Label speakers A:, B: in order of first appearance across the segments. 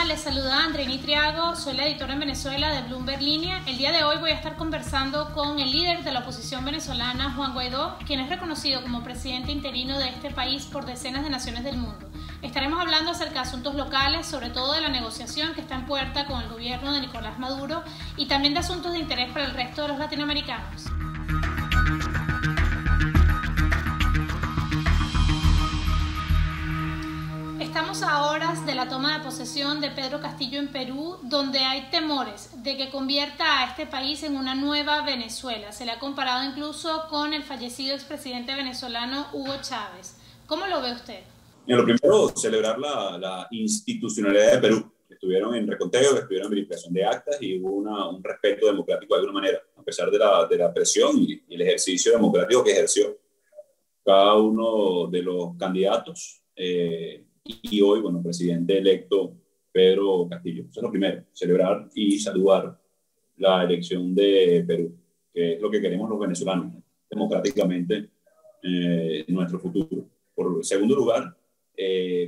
A: les saluda Andreini Triago, soy la editora en Venezuela de Bloomberg Línea. El día de hoy voy a estar conversando con el líder de la oposición venezolana, Juan Guaidó, quien es reconocido como presidente interino de este país por decenas de naciones del mundo. Estaremos hablando acerca de asuntos locales, sobre todo de la negociación que está en puerta con el gobierno de Nicolás Maduro y también de asuntos de interés para el resto de los latinoamericanos. Estamos a horas de la toma de posesión de Pedro Castillo en Perú, donde hay temores de que convierta a este país en una nueva Venezuela. Se le ha comparado incluso con el fallecido expresidente venezolano Hugo Chávez. ¿Cómo lo ve usted?
B: Lo primero, celebrar la institucionalidad de Perú. Estuvieron en reconteo, estuvieron en verificación de actas y hubo un respeto democrático de alguna manera, a pesar de la presión y el ejercicio democrático que ejerció cada uno de los candidatos. Y hoy, bueno, presidente electo Pedro Castillo. Eso es lo primero, celebrar y saludar la elección de Perú, que es lo que queremos los venezolanos, democráticamente, en nuestro futuro. Por segundo lugar,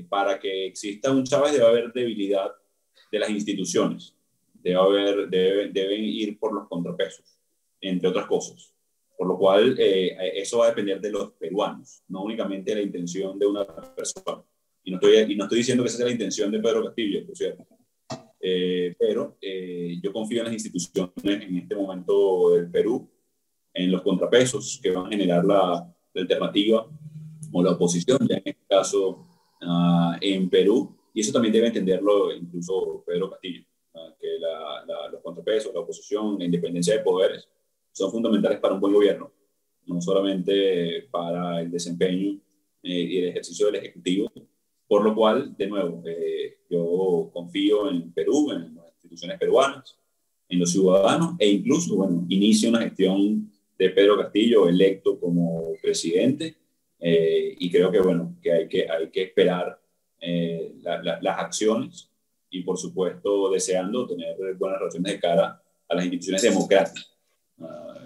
B: para que exista un Chávez debe haber debilidad de las instituciones, deben ir por los contrapesos, entre otras cosas. Por lo cual, eso va a depender de los peruanos, no únicamente de la intención de una persona. Y no estoy diciendo que esa sea la intención de Pedro Castillo, por cierto. Pero yo confío en las instituciones en este momento del Perú, en los contrapesos que van a generar la alternativa o la oposición, ya en este caso en Perú. Y eso también debe entenderlo incluso Pedro Castillo, que los contrapesos, la oposición, la independencia de poderes son fundamentales para un buen gobierno, no solamente para el desempeño y el ejercicio del Ejecutivo. Por lo cual, de nuevo, yo confío en Perú, en las instituciones peruanas, en los ciudadanos, e incluso, bueno, inicio una gestión de Pedro Castillo electo como presidente, y creo que, bueno, que hay que esperar las acciones y, por supuesto, deseando tener buenas relaciones de cara a las instituciones democráticas.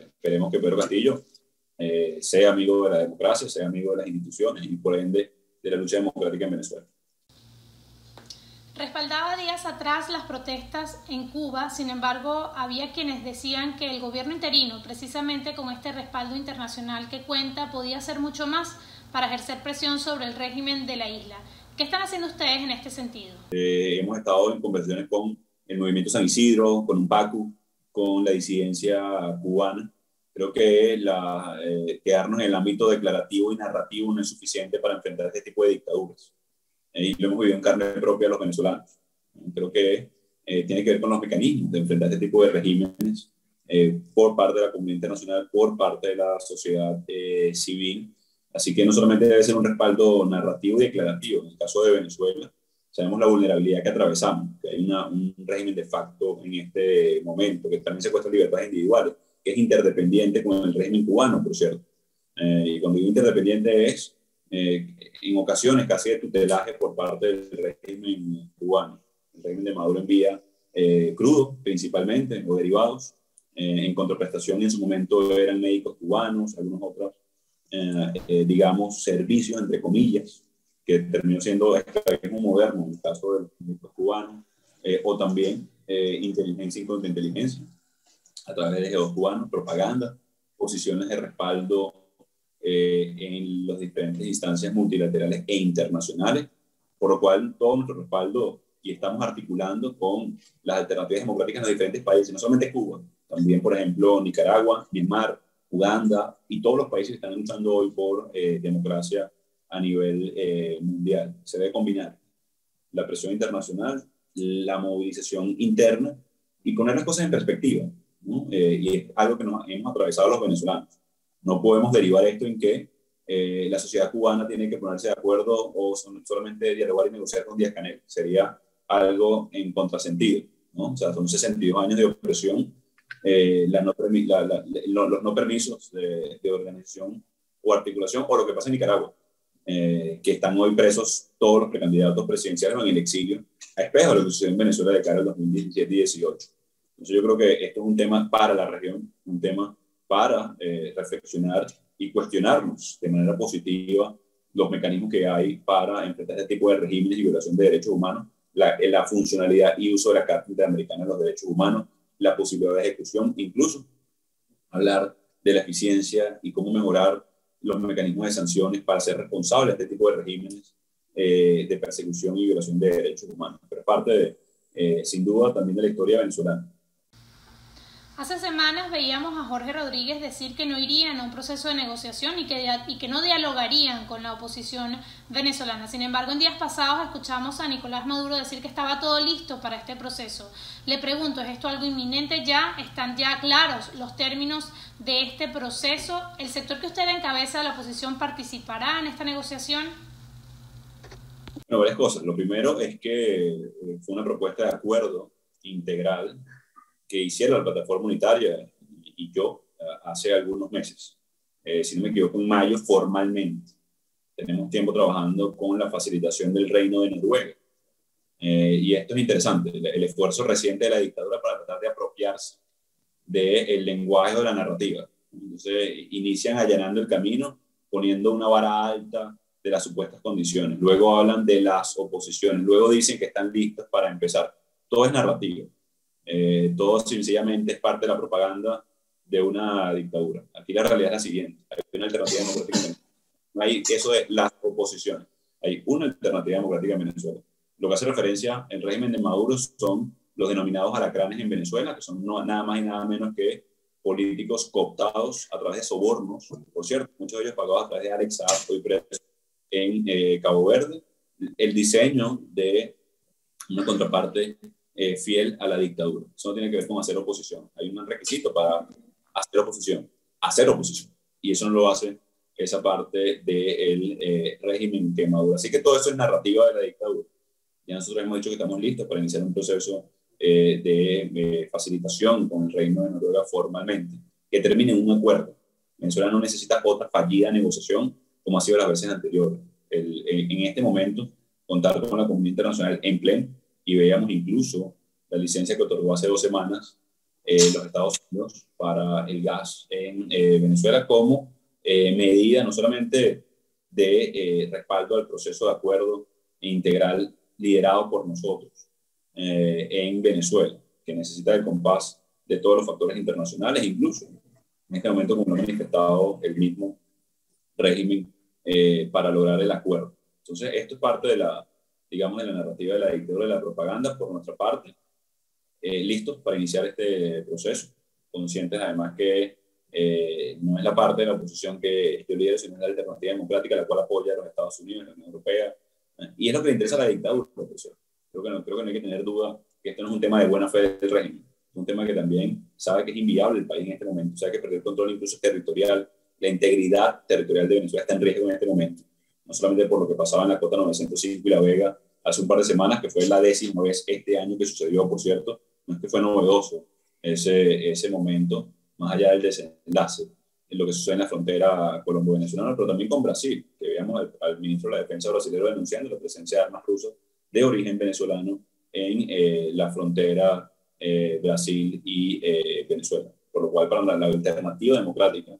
B: Esperemos que Pedro Castillo sea amigo de la democracia, sea amigo de las instituciones y, por ende, de la lucha democrática en Venezuela.
A: Respaldaba días atrás las protestas en Cuba, sin embargo, había quienes decían que el gobierno interino, precisamente con este respaldo internacional que cuenta, podía hacer mucho más para ejercer presión sobre el régimen de la isla. ¿Qué están haciendo ustedes en este sentido? Hemos estado en conversaciones con el Movimiento San Isidro, con UNPACU, con la disidencia cubana. Creo que quedarnos en el ámbito declarativo y narrativo no es suficiente para enfrentar este tipo de dictaduras. Y lo hemos vivido en carne propia los venezolanos. Creo que tiene que ver con los mecanismos de enfrentar este tipo de regímenes por parte de la comunidad internacional, por parte de la sociedad civil. Así que no solamente debe ser un respaldo narrativo y declarativo. En el caso de Venezuela, sabemos la vulnerabilidad que atravesamos, que hay un régimen de facto en este momento, que también secuestra libertades individuales, que es interdependiente con el régimen cubano, por cierto. Y cuando digo interdependiente es, en ocasiones, casi de tutelaje por parte del régimen cubano. El régimen de Maduro envía crudo, principalmente, o derivados, en contraprestación en su momento eran médicos cubanos, algunos otros, digamos, servicios, entre comillas, que terminó siendo esclavismo moderno, en el caso de los médicos cubanos, o también inteligencia y contrainteligencia, a través de G2 cubanos, propaganda, posiciones de respaldo en las diferentes instancias multilaterales e internacionales, por lo cual todo nuestro respaldo y estamos articulando con las alternativas democráticas en los diferentes países, no solamente Cuba, también, por ejemplo, Nicaragua, Myanmar, Uganda y todos los países que están luchando hoy por democracia a nivel mundial. Se debe combinar la presión internacional, la movilización interna y poner las cosas en perspectiva, ¿no? Y es algo que nos hemos atravesado los venezolanos. No podemos derivar esto en que la sociedad cubana tiene que ponerse de acuerdo o solamente dialogar y negociar con Díaz-Canel. Sería algo en contrasentido, ¿no? O sea, son 62 años de opresión, los no permisos de organización o articulación, o lo que pasa en Nicaragua, que están hoy presos todos los precandidatos presidenciales o en el exilio, a espejo de lo que sucedió en Venezuela de cara al 2017 y 2018. Entonces yo creo que esto es un tema para la región, un tema para reflexionar y cuestionarnos de manera positiva los mecanismos que hay para enfrentar este tipo de regímenes y violación de derechos humanos
B: la funcionalidad y uso de la Carta Interamericana de los Derechos Humanos, la posibilidad de ejecución, incluso hablar de la eficiencia y cómo mejorar los mecanismos de sanciones para ser responsables de este tipo de regímenes de persecución y violación de derechos humanos. Pero es parte, sin duda, también de la historia venezolana.
A: Hace semanas veíamos a Jorge Rodríguez decir que no irían a un proceso de negociación y que no dialogarían con la oposición venezolana. Sin embargo, en días pasados escuchamos a Nicolás Maduro decir que estaba todo listo para este proceso. Le pregunto, ¿es esto algo inminente ya? ¿Están ya claros los términos de este proceso? ¿El sector que usted encabeza de la oposición participará en esta negociación?
B: Bueno, varias cosas. Lo primero es que fue una propuesta de acuerdo integral que hiciera la plataforma unitaria y yo hace algunos meses. Si no me equivoco, en mayo formalmente. Tenemos tiempo trabajando con la facilitación del Reino de Noruega. Y esto es interesante, el esfuerzo reciente de la dictadura para tratar de apropiarse del lenguaje o de la narrativa. Entonces, inician allanando el camino, poniendo una vara alta de las supuestas condiciones. Luego hablan de las oposiciones. Luego dicen que están listos para empezar. Todo es narrativa. Todo sencillamente es parte de la propaganda de una dictadura. Aquí la realidad es la siguiente: hay una alternativa democrática. No hay eso de las oposiciones. Hay una alternativa democrática en Venezuela. Lo que hace referencia al régimen de Maduro son los denominados alacranes en Venezuela, que son nada más y nada menos que políticos cooptados a través de sobornos. Por cierto, muchos de ellos pagados a través de Alex Saab, hoy preso en Cabo Verde. El diseño de una contraparte fiel a la dictadura. Eso no tiene que ver con hacer oposición. Hay un requisito para hacer oposición. Y eso no lo hace esa parte del régimen que Maduro. Así que todo eso es narrativa de la dictadura. Ya nosotros hemos dicho que estamos listos para iniciar un proceso de facilitación con el Reino de Noruega formalmente, que termine en un acuerdo. Venezuela no necesita otra fallida negociación como ha sido las veces anteriores. En este momento, contar con la comunidad internacional en pleno, y veíamos incluso la licencia que otorgó hace 2 semanas los Estados Unidos para el gas en Venezuela como medida no solamente de respaldo al proceso de acuerdo integral liderado por nosotros en Venezuela, que necesita el compás de todos los factores internacionales, incluso en este momento como lo ha manifestado el mismo régimen para lograr el acuerdo. Entonces, esto es parte de la, digamos, de la narrativa de la dictadura, de la propaganda por nuestra parte, listos para iniciar este proceso, conscientes además que no es la parte de la oposición que yo lidero, sino es la alternativa democrática, la cual apoya a los Estados Unidos, la Unión Europea, y es lo que le interesa a la dictadura. Creo que no hay que tener duda que esto no es un tema de buena fe del régimen, es un tema que también sabe que es inviable el país en este momento, sabe que perder el control incluso territorial, la integridad territorial de Venezuela está en riesgo en este momento, no solamente por lo que pasaba en la Cota 905 y La Vega hace un par de semanas, que fue la 10ª vez este año que sucedió, por cierto. No es que fue novedoso ese momento, más allá del desenlace, en lo que sucede en la frontera colombo-venezolana, pero también con Brasil, que veamos al ministro de la Defensa brasileño denunciando la presencia de armas rusas de origen venezolano en la frontera Brasil y Venezuela. Por lo cual, para la alternativa democrática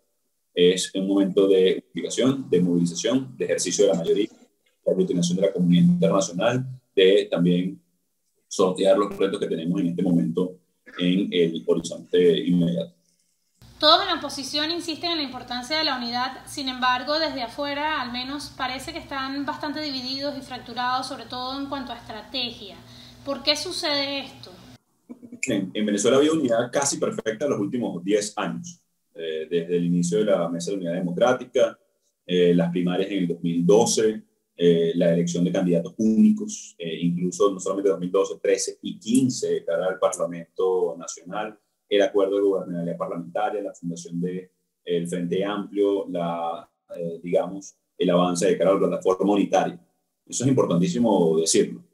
B: es un momento de unificación, de movilización, de ejercicio de la mayoría, de aglutinación de la comunidad internacional, de también sortear los retos que tenemos en este momento en el horizonte inmediato.
A: Todos en la oposición insisten en la importancia de la unidad, sin embargo, desde afuera al menos parece que están bastante divididos y fracturados, sobre todo en cuanto a estrategia. ¿Por qué sucede esto?
B: En Venezuela había unidad casi perfecta en los últimos 10 años, desde el inicio de la Mesa de Unidad Democrática, las primarias en el 2012, la elección de candidatos únicos, incluso no solamente 2012, 13 y 15 de cara al Parlamento Nacional, el acuerdo de gobernabilidad parlamentaria, la fundación del Frente Amplio, digamos, el avance de cara a la plataforma unitaria. Eso es importantísimo decirlo,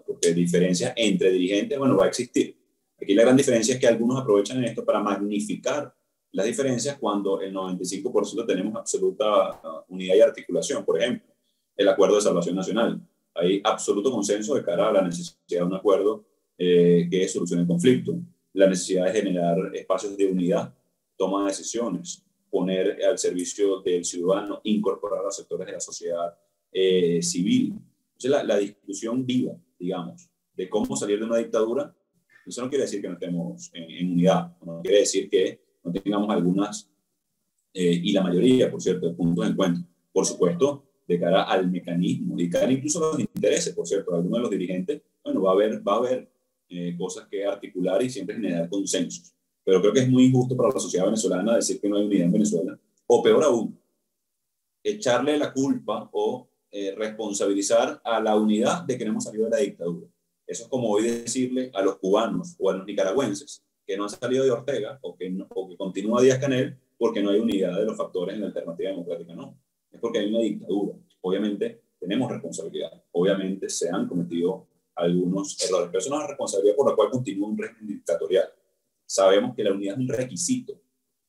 B: porque diferencias entre dirigentes, bueno, va a existir. Aquí la gran diferencia es que algunos aprovechan esto para magnificar las diferencias cuando el 95% tenemos absoluta unidad y articulación. Por ejemplo, el Acuerdo de Salvación Nacional. Hay absoluto consenso de cara a la necesidad de un acuerdo que solucione el conflicto, la necesidad de generar espacios de unidad, toma de decisiones, poner al servicio del ciudadano, incorporar a los sectores de la sociedad civil. Entonces, la discusión viva, digamos, de cómo salir de una dictadura, eso no quiere decir que no estemos en unidad, no quiere decir que no tengamos algunas, y la mayoría, por cierto, de puntos de encuentro. Por supuesto, de cara al mecanismo, y de cara incluso a los intereses, por cierto, de algunos de los dirigentes, bueno, va a haber cosas que articular y siempre generar consensos. Pero creo que es muy injusto para la sociedad venezolana decir que no hay unidad en Venezuela, o peor aún, echarle la culpa o responsabilizar a la unidad de que no hemos salido de la dictadura. Eso es como hoy decirle a los cubanos o a los nicaragüenses que no han salido de Ortega o que continúa Díaz-Canel porque no hay unidad de los factores en la alternativa democrática. No, es porque hay una dictadura. Obviamente tenemos responsabilidad, obviamente se han cometido algunos errores, pero eso no es la responsabilidad por la cual continúa un régimen dictatorial. Sabemos que la unidad es un requisito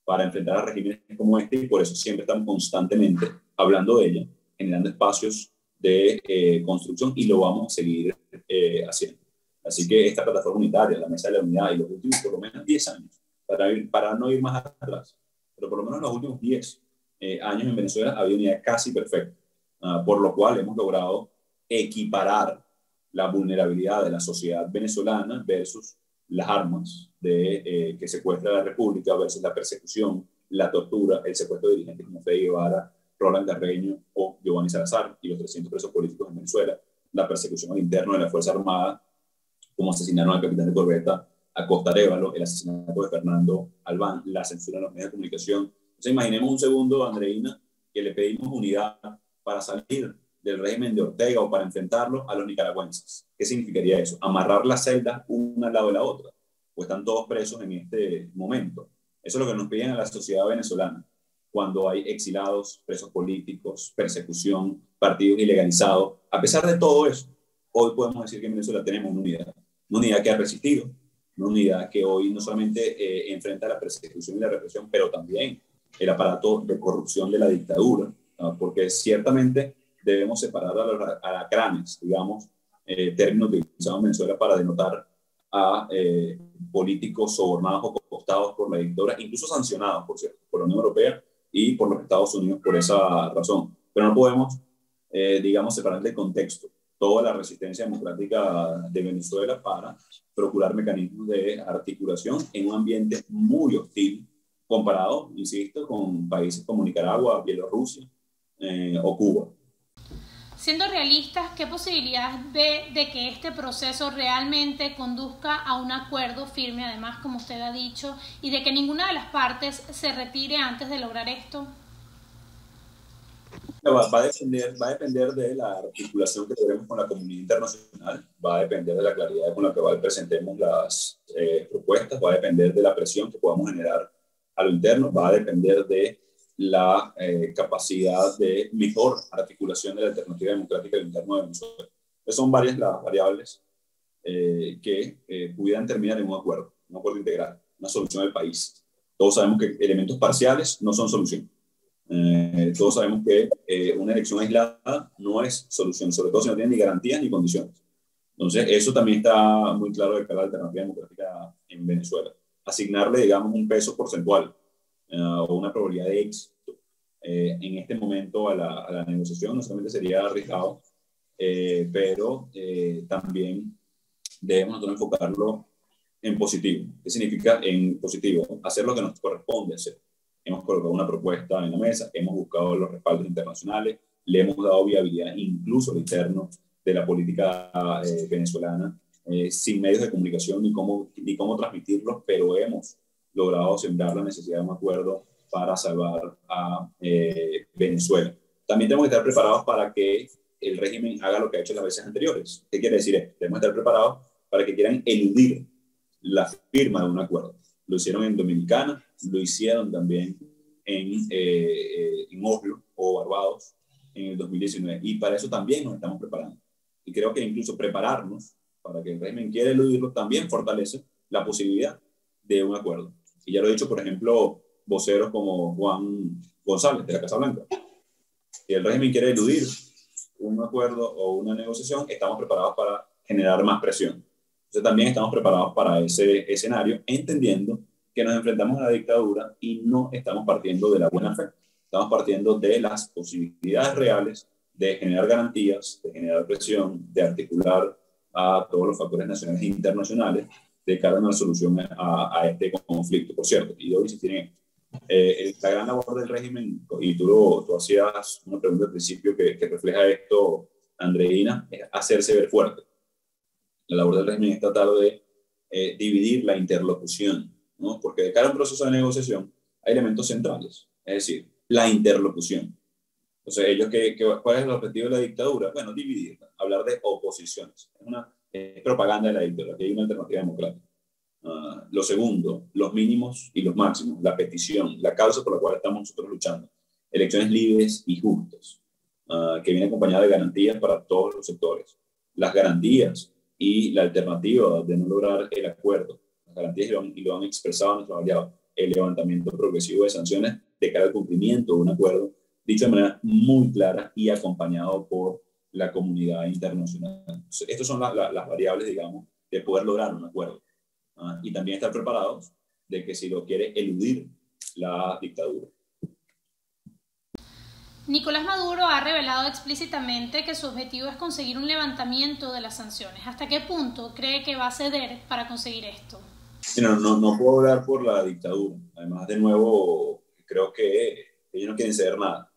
B: para enfrentar a regímenes como este y por eso siempre estamos constantemente hablando de ella, generando espacios de construcción y lo vamos a seguir haciendo. Así que esta plataforma unitaria, la Mesa de la Unidad, y los últimos por lo menos 10 años, para no ir más atrás, pero por lo menos los últimos 10 años en Venezuela había unidad casi perfecta, por lo cual hemos logrado equiparar la vulnerabilidad de la sociedad venezolana versus las armas que secuestra la República versus la persecución, la tortura, el secuestro de dirigentes como Fede Guevara, Roland Carreño o Giovanni Salazar y los 300 presos políticos en Venezuela, la persecución al interno de la Fuerza Armada, como asesinaron al capitán de corbeta Acosta Arévalo, el asesinato de Fernando Albán, la censura en los medios de comunicación. Entonces imaginemos un segundo, Andreina, que le pedimos unidad para salir del régimen de Ortega o para enfrentarlo a los nicaragüenses. ¿Qué significaría eso? Amarrar las celdas una al lado de la otra, pues están todos presos en este momento. Eso es lo que nos piden a la sociedad venezolana, cuando hay exilados, presos políticos, persecución, partidos ilegalizados. A pesar de todo eso, hoy podemos decir que en Venezuela tenemos una unidad que ha resistido, una unidad que hoy no solamente enfrenta la persecución y la represión, pero también el aparato de corrupción de la dictadura, ¿no? Porque ciertamente debemos separar a los alacranes, digamos, términos utilizados en Venezuela para denotar a políticos sobornados o cooptados por la dictadura, incluso sancionados, por cierto, por la Unión Europea y por los Estados Unidos por esa razón. Pero no podemos, digamos, separar del contexto toda la resistencia democrática de Venezuela para procurar mecanismos de articulación en un ambiente muy hostil comparado, insisto, con países como Nicaragua, Bielorrusia o Cuba.
A: Siendo realistas, ¿qué posibilidades ve de que este proceso realmente conduzca a un acuerdo firme, además, como usted ha dicho, y de que ninguna de las partes se retire antes de lograr esto?
B: Va a depender de la articulación que tengamos con la comunidad internacional, va a depender de la claridad con la que presentemos las propuestas, va a depender de la presión que podamos generar a lo interno, va a depender de la capacidad de mejor articulación de la alternativa democrática del interno de Venezuela. Entonces son varias las variables que pudieran terminar en un acuerdo integral, una solución del país. Todos sabemos que elementos parciales no son solución. Todos sabemos que una elección aislada no es solución, sobre todo si no tiene ni garantías ni condiciones. Entonces, eso también está muy claro de cara a la alternativa democrática en Venezuela. Asignarle, digamos, un peso porcentual o una probabilidad de éxito en este momento a la negociación no solamente sería arriesgado, pero también debemos nosotros enfocarlo en positivo. ¿Qué significa en positivo? Hacer lo que nos corresponde hacer. Hemos colocado una propuesta en la mesa, hemos buscado los respaldos internacionales, le hemos dado viabilidad incluso al interno de la política venezolana, sin medios de comunicación ni cómo transmitirlos, pero hemos logrado sembrar la necesidad de un acuerdo para salvar a Venezuela. También tenemos que estar preparados para que el régimen haga lo que ha hecho las veces anteriores. ¿Qué quiere decir esto? Tenemos que estar preparados para que quieran eludir la firma de un acuerdo. Lo hicieron en Dominicana, lo hicieron también en Oslo o Barbados en el 2019. Y para eso también nos estamos preparando. Y creo que incluso prepararnos para que el régimen quiera eludirlo también fortalece la posibilidad de un acuerdo. Y ya lo he dicho, por ejemplo, voceros como Juan González de la Casa Blanca. Si el régimen quiere eludir un acuerdo o una negociación, estamos preparados para generar más presión. Entonces también estamos preparados para ese escenario, entendiendo que nos enfrentamos a la dictadura y no estamos partiendo de la buena fe. Estamos partiendo de las posibilidades reales de generar garantías, de generar presión, de articular a todos los factores nacionales e internacionales de cara a una solución a este conflicto, por cierto. Y debo insistir en esto. La gran labor del régimen, y tú hacías una pregunta al principio que refleja esto, Andreina, es hacerse ver fuerte. La labor del régimen es tratar de dividir la interlocución, ¿no? Porque de cara a un proceso de negociación hay elementos centrales, es decir, la interlocución. Entonces, ¿cuál es el objetivo de la dictadura? Bueno, dividirla, hablar de oposiciones. Es una propaganda de la dictadura, que hay una alternativa democrática. Lo segundo, los mínimos y los máximos, la petición, la causa por la cual estamos nosotros luchando. Elecciones libres y justas, que viene acompañada de garantías para todos los sectores. Las garantías y la alternativa de no lograr el acuerdo, las garantías y lo han expresado nuestros aliados, el levantamiento progresivo de sanciones de cara al cumplimiento de un acuerdo, dicho de manera muy clara y acompañado por la comunidad internacional. Entonces, estas son las variables, digamos, de poder lograr un acuerdo. Y también estar preparados de que si lo quiere eludir la dictadura.
A: Nicolás Maduro ha revelado explícitamente que su objetivo es conseguir un levantamiento de las sanciones. ¿Hasta qué punto cree que va a ceder para conseguir esto?
B: No puedo hablar por la dictadura. Además, de nuevo, creo que ellos no quieren ceder nada.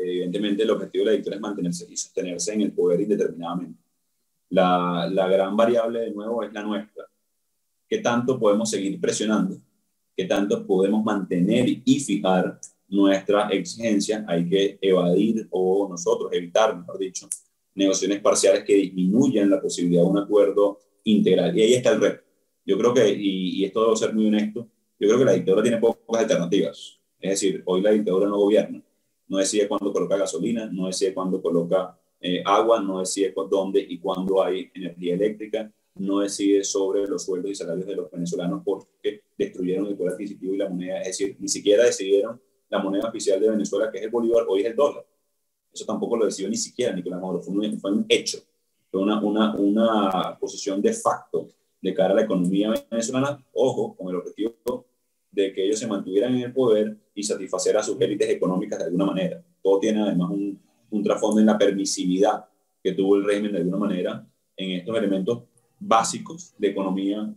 B: Evidentemente, el objetivo de la dictadura es mantenerse y sostenerse en el poder indeterminadamente. La gran variable, de nuevo, es la nuestra. ¿Qué tanto podemos seguir presionando? ¿Qué tanto podemos mantener y fijar nuestra exigencia? Hay que evadir o nosotros evitar, mejor dicho, negociaciones parciales que disminuyan la posibilidad de un acuerdo integral. Y ahí está el reto. Yo creo que, y esto debo ser muy honesto, yo creo que la dictadura tiene pocas alternativas. Es decir, hoy la dictadura no gobierna. No decide cuándo coloca gasolina, no decide cuándo coloca agua, no decide dónde y cuándo hay energía eléctrica, no decide sobre los sueldos y salarios de los venezolanos porque destruyeron el poder adquisitivo y la moneda. Es decir, ni siquiera decidieron la moneda oficial de Venezuela, que es el bolívar, hoy es el dólar. Eso tampoco lo decidió ni siquiera Nicolás Maduro, fue un hecho, fue una posición de facto de cara a la economía venezolana, ojo, con el objetivo de que ellos se mantuvieran en el poder y satisfacer a sus élites económicas de alguna manera. Todo tiene además un trasfondo en la permisividad que tuvo el régimen de alguna manera en estos elementos básicos de economía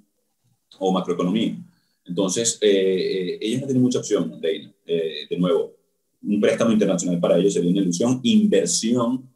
B: o macroeconomía. Entonces, ellos no tienen mucha opción, Reina. De nuevo, un préstamo internacional para ellos sería una ilusión, inversión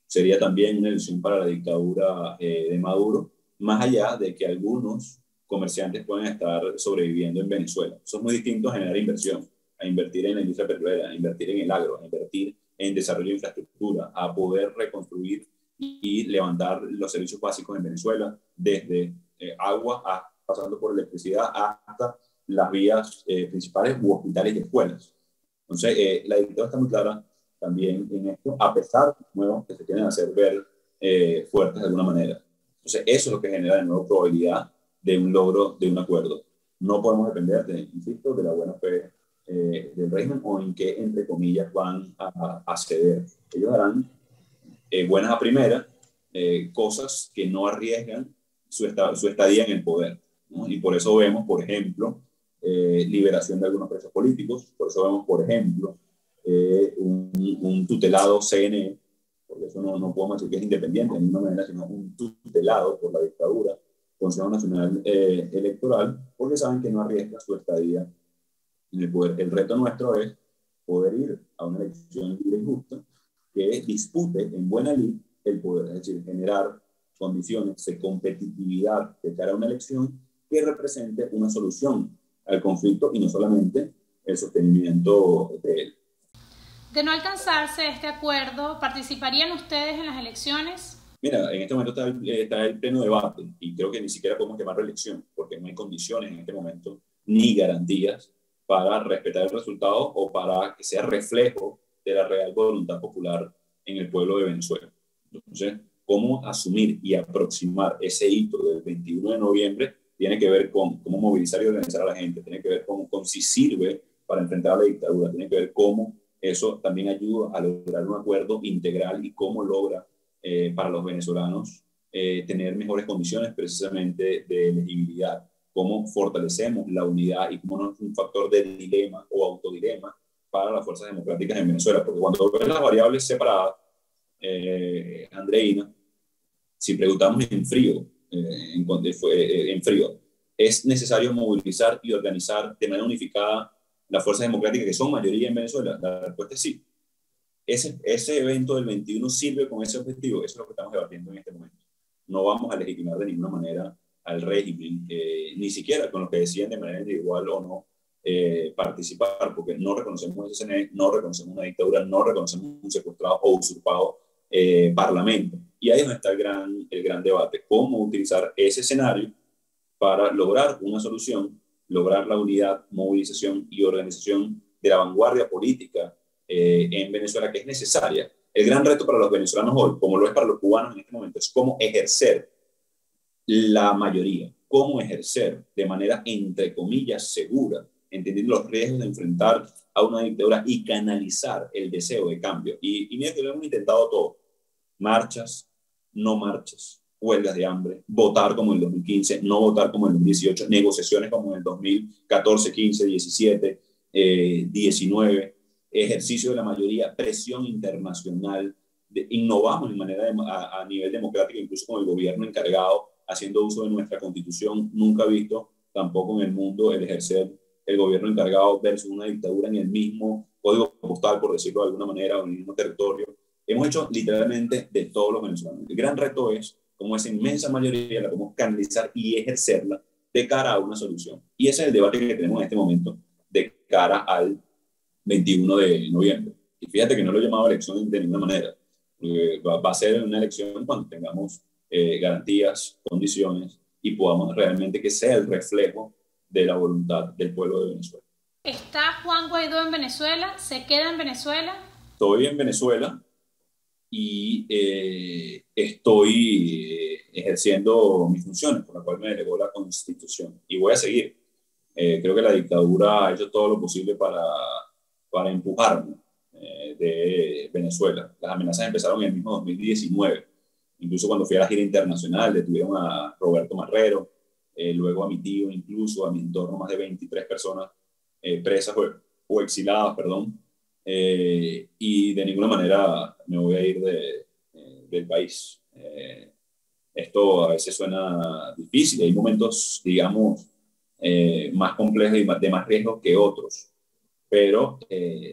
B: sería también una ilusión para la dictadura de Maduro, más allá de que algunos comerciantes pueden estar sobreviviendo en Venezuela. Eso es muy distinto a generar inversión, a invertir en la industria petrolera, a invertir en el agro, a invertir en desarrollo de infraestructura, a poder reconstruir y levantar los servicios básicos en Venezuela, desde agua pasando por electricidad hasta las vías principales u hospitales y escuelas. Entonces, la dictadura está muy clara también en esto, a pesar de nuevo, que se quieren hacer ver fuertes de alguna manera. Entonces, eso es lo que genera de nuevo probabilidad de un logro de un acuerdo. No podemos depender, insisto, de la buena fe del régimen o en qué, entre comillas, van a ceder. Ellos harán buenas a primera, cosas que no arriesgan su estadía en el poder, ¿no? Y por eso vemos, por ejemplo, liberación de algunos presos políticos, por eso vemos, por ejemplo, un tutelado CNE, porque eso no podemos decir que es independiente de ninguna manera, sino un tutelado por la dictadura, Consejo Nacional Electoral, porque saben que no arriesga su estadía en el poder. El reto nuestro es poder ir a una elección libre y justa que dispute en buena lid el poder, es decir, generar condiciones de competitividad de cara a una elección que represente una solución al conflicto y no solamente el sostenimiento de él.
A: De no alcanzarse este acuerdo, ¿participarían ustedes en las elecciones?
B: Mira, en este momento está el pleno debate y creo que ni siquiera podemos llamarlo elección porque no hay condiciones en este momento ni garantías para respetar el resultado o para que sea reflejo de la real voluntad popular en el pueblo de Venezuela. Entonces, cómo asumir y aproximar ese hito del 21 de noviembre tiene que ver con cómo movilizar y organizar a la gente, tiene que ver con si sirve para enfrentar a la dictadura, tiene que ver cómo eso también ayuda a lograr un acuerdo integral y cómo logra para los venezolanos tener mejores condiciones precisamente de elegibilidad, cómo fortalecemos la unidad y cómo no es un factor de dilema o autodilema para las fuerzas democráticas en Venezuela, porque cuando ves las variables separadas, Andreina, si preguntamos en frío, ¿es necesario movilizar y organizar de manera unificada las fuerzas democráticas que son mayoría en Venezuela? La respuesta es sí. Ese evento del 21 sirve con ese objetivo. Eso es lo que estamos debatiendo en este momento. No vamos a legitimar de ninguna manera al régimen, ni siquiera con los que deciden de manera individual o no participar, porque no reconocemos ese CNE, no reconocemos una dictadura, no reconocemos un secuestrado o usurpado parlamento. Y ahí es donde está el gran debate, cómo utilizar ese escenario para lograr una solución, lograr la unidad, movilización y organización de la vanguardia política en Venezuela, que es necesaria. El gran reto para los venezolanos hoy, como lo es para los cubanos en este momento, es cómo ejercer la mayoría, cómo ejercer de manera, entre comillas, segura, entendiendo los riesgos de enfrentar a una dictadura y canalizar el deseo de cambio. Y mira que lo hemos intentado todo. Marchas, no marchas, huelgas de hambre, votar como en el 2015, no votar como en el 2018, negociaciones como en el 2014, 15, 17, 19, ejercicio de la mayoría, presión internacional, innovamos de manera a nivel democrático, incluso con el gobierno encargado, haciendo uso de nuestra constitución, nunca visto tampoco en el mundo el ejercer el gobierno encargado versus una dictadura en el mismo código postal, por decirlo de alguna manera, o en el mismo territorio. Hemos hecho literalmente de todos los venezolanos. El gran reto es cómo esa inmensa mayoría la podemos canalizar y ejercerla de cara a una solución. Y ese es el debate que tenemos en este momento de cara al 21 de noviembre. Y fíjate que no lo he llamado elección de ninguna manera. Va a ser una elección cuando tengamos garantías, condiciones y podamos realmente que sea el reflejo de la voluntad del pueblo de Venezuela.
A: ¿Está Juan Guaidó en Venezuela? ¿Se queda en Venezuela?
B: Estoy en Venezuela y estoy ejerciendo mis funciones, por las cuales me delegó la Constitución. Y voy a seguir. Creo que la dictadura ha hecho todo lo posible para empujarme de Venezuela. Las amenazas empezaron en el mismo 2019. Incluso cuando fui a la gira internacional, detuvieron a Roberto Marrero, luego a mi tío, incluso a mi entorno, más de 23 personas presas o exiladas, perdón. Y de ninguna manera me voy a ir del país. Esto a veces suena difícil, hay momentos, digamos, más complejos y de más riesgo que otros, pero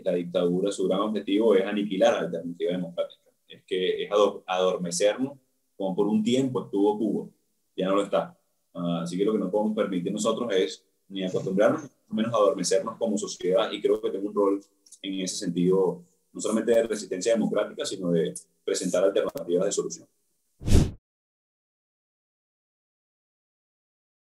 B: la dictadura, su gran objetivo es aniquilar a la alternativa democrática, es adormecernos, como por un tiempo estuvo Cuba, ya no lo está. Así que lo que no podemos permitir nosotros es ni acostumbrarnos, menos adormecernos como sociedad, y creo que tengo un rol en ese sentido, no solamente de resistencia democrática, sino de presentar alternativas de solución.